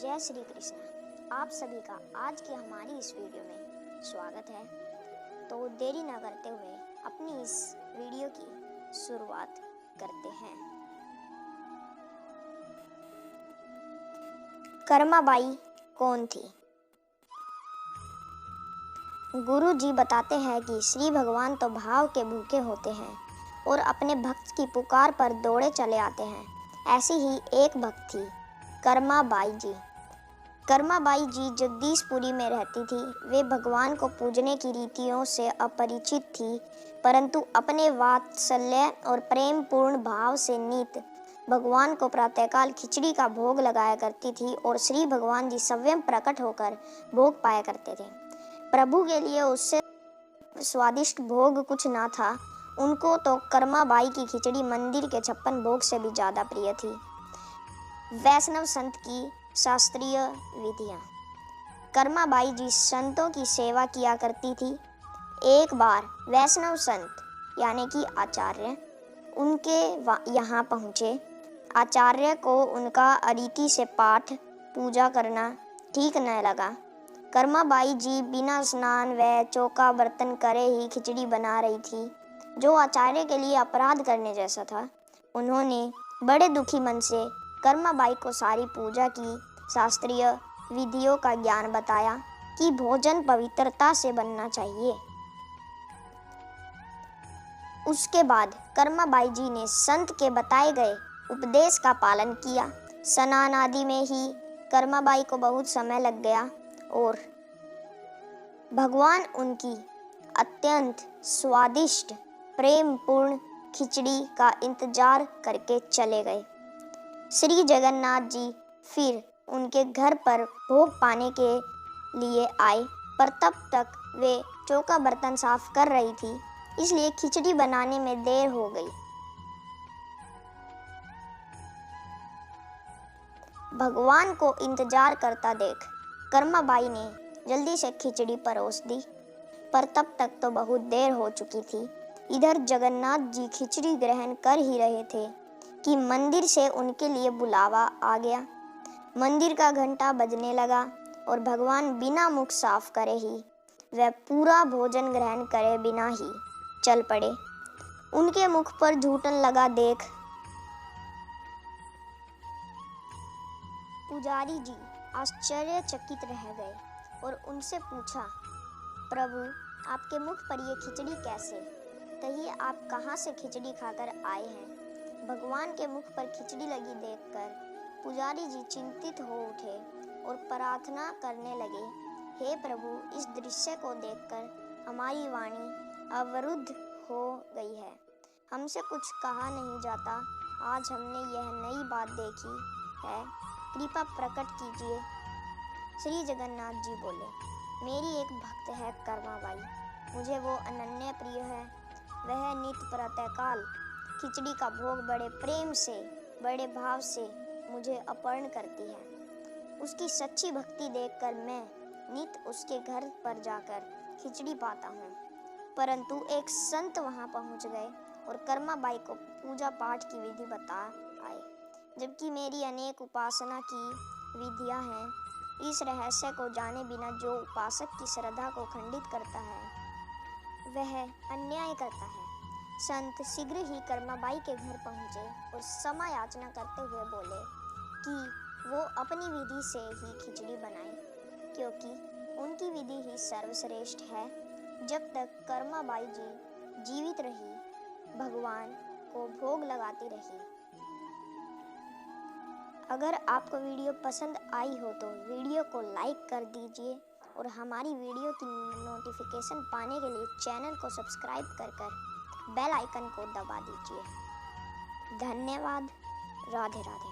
जय श्री कृष्ण। आप सभी का आज की हमारी इस वीडियो में स्वागत है। तो देरी न करते हुए अपनी इस वीडियो की शुरुआत करते हैं। कर्माबाई कौन थी? गुरु जी बताते हैं कि श्री भगवान तो भाव के भूखे होते हैं और अपने भक्त की पुकार पर दौड़े चले आते हैं। ऐसी ही एक भक्त थी कर्माबाई जी। कर्माबाई जी जगदीशपुरी में रहती थी। वे भगवान को पूजने की रीतियों से अपरिचित थी, परंतु अपने वात्सल्य और प्रेम पूर्ण भाव से नित भगवान को प्रातःकाल खिचड़ी का भोग लगाया करती थी और श्री भगवान जी स्वयं प्रकट होकर भोग पाया करते थे। प्रभु के लिए उससे स्वादिष्ट भोग कुछ ना था। उनको तो कर्माबाई की खिचड़ी मंदिर के 56 भोग से भी ज्यादा प्रिय थी। वैष्णव संत की शास्त्रीय विधियां। कर्माबाई जी संतों की सेवा किया करती थी। एक बार वैष्णव संत यानी कि आचार्य उनके यहाँ पहुँचे। आचार्य को उनका अरीति से पाठ पूजा करना ठीक न लगा। कर्माबाई जी बिना स्नान व चौका बर्तन करे ही खिचड़ी बना रही थी, जो आचार्य के लिए अपराध करने जैसा था। उन्होंने बड़े दुखी मन से कर्माबाई को सारी पूजा की शास्त्रीय विधियों का ज्ञान बताया कि भोजन पवित्रता से बनना चाहिए। उसके बाद कर्माबाई जी ने संत के बताए गए उपदेश का पालन किया। स्नान आदि में ही कर्माबाई को बहुत समय लग गया और भगवान उनकी अत्यंत स्वादिष्ट प्रेम पूर्ण खिचड़ी का इंतजार करके चले गए। श्री जगन्नाथ जी फिर उनके घर पर भोग पाने के लिए आए, पर तब तक वे चौका बर्तन साफ कर रही थी, इसलिए खिचड़ी बनाने में देर हो गई। भगवान को इंतजार करता देख कर्माबाई ने जल्दी से खिचड़ी परोस दी, पर तब तक तो बहुत देर हो चुकी थी। इधर जगन्नाथ जी खिचड़ी ग्रहण कर ही रहे थे कि मंदिर से उनके लिए बुलावा आ गया। मंदिर का घंटा बजने लगा और भगवान बिना मुख साफ करे ही वह पूरा भोजन ग्रहण करे बिना ही चल पड़े। उनके मुख पर झूठन लगा देख पुजारी जी आश्चर्यचकित रह गए और उनसे पूछा, प्रभु आपके मुख पर ये खिचड़ी कैसे? कहिए आप कहाँ से खिचड़ी खाकर आए हैं? भगवान के मुख पर खिचड़ी लगी देखकर पुजारी जी चिंतित हो उठे और प्रार्थना करने लगे, हे प्रभु इस दृश्य को देखकर हमारी वाणी अवरुद्ध हो गई है। हमसे कुछ कहा नहीं जाता। आज हमने यह नई बात देखी है, कृपा प्रकट कीजिए। श्री जगन्नाथ जी बोले, मेरी एक भक्त है कर्माबाई, मुझे वो अनन्य प्रिय है। वह नित प्रातःकाल खिचड़ी का भोग बड़े प्रेम से बड़े भाव से मुझे अर्पण करती है। उसकी सच्ची भक्ति देखकर मैं नित उसके घर पर जाकर खिचड़ी पाता हूँ। परंतु एक संत वहाँ पहुँच गए और कर्माबाई को पूजा पाठ की विधि बता आए, जबकि मेरी अनेक उपासना की विधियाँ हैं। इस रहस्य को जाने बिना जो उपासक की श्रद्धा को खंडित करता है वह अन्याय करता है। संत शीघ्र ही कर्माबाई के घर पहुँचे और क्षमा याचना करते हुए बोले कि वो अपनी विधि से ही खिचड़ी बनाए, क्योंकि उनकी विधि ही सर्वश्रेष्ठ है। जब तक कर्माबाई जी जीवित रही, भगवान को भोग लगाती रही। अगर आपको वीडियो पसंद आई हो तो वीडियो को लाइक कर दीजिए और हमारी वीडियो की नोटिफिकेशन पाने के लिए चैनल को सब्सक्राइब कर बेल आइकन को दबा दीजिए। धन्यवाद। राधे राधे।